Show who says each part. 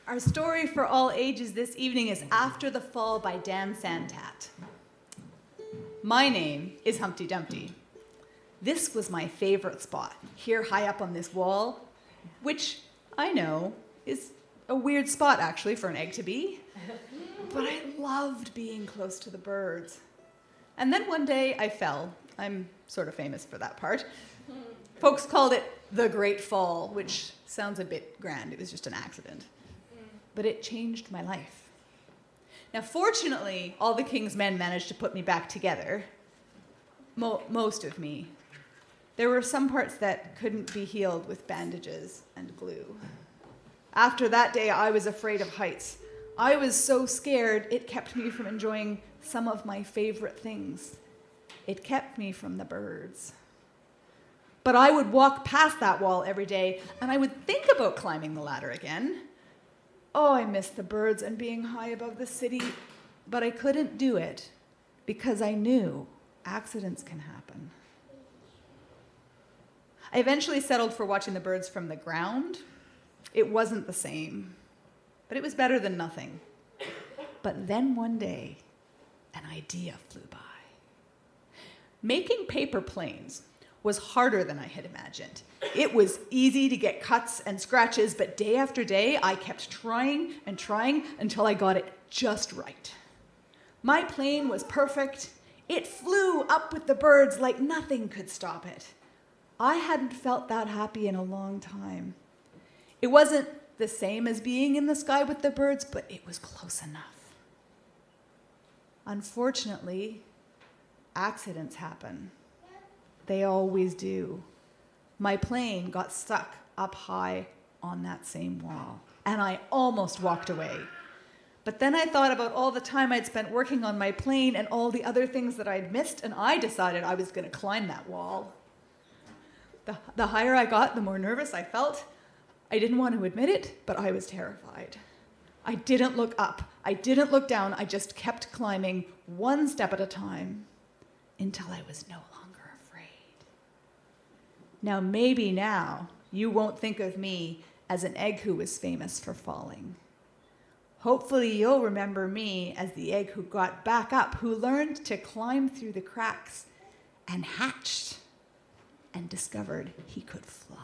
Speaker 1: Our story for all ages this evening is After the Fall by Dan Santat. My name is Humpty Dumpty. This was my favorite spot, here high up on this wall, which I know is a weird spot actually for an egg to be, but I loved being close to the birds. And then one day I fell. I'm sort of famous for that part. Folks called it the Great Fall, which sounds a bit grand. It was just an accident. But it changed my life. Now, fortunately, all the king's men managed to put me back together. Most of me. There were some parts that couldn't be healed with bandages and glue. After that day, I was afraid of heights. I was so scared, it kept me from enjoying some of my favorite things. It kept me from the birds. But I would walk past that wall every day, and I would think about climbing the ladder again. Oh, I miss the birds and being high above the city, but I couldn't do it because I knew accidents can happen. I eventually settled for watching the birds from the ground. It wasn't the same, but it was better than nothing. But then one day, an idea flew by. Making paper planes was harder than I had imagined. It was easy to get cuts and scratches, but day after day, I kept trying and trying until I got it just right. My plane was perfect. It flew up with the birds like nothing could stop it. I hadn't felt that happy in a long time. It wasn't the same as being in the sky with the birds, but it was close enough. Unfortunately, accidents happen. They always do. My plane got stuck up high on that same wall, and I almost walked away. But then I thought about all the time I'd spent working on my plane and all the other things that I'd missed, and I decided I was going to climb that wall. The higher I got, the more nervous I felt. I didn't want to admit it, but I was terrified. I didn't look up. I didn't look down. I just kept climbing one step at a time until I was no longer afraid. Now, maybe now you won't think of me as an egg who was famous for falling. Hopefully you'll remember me as the egg who got back up, who learned to climb through the cracks and hatched and discovered he could fly.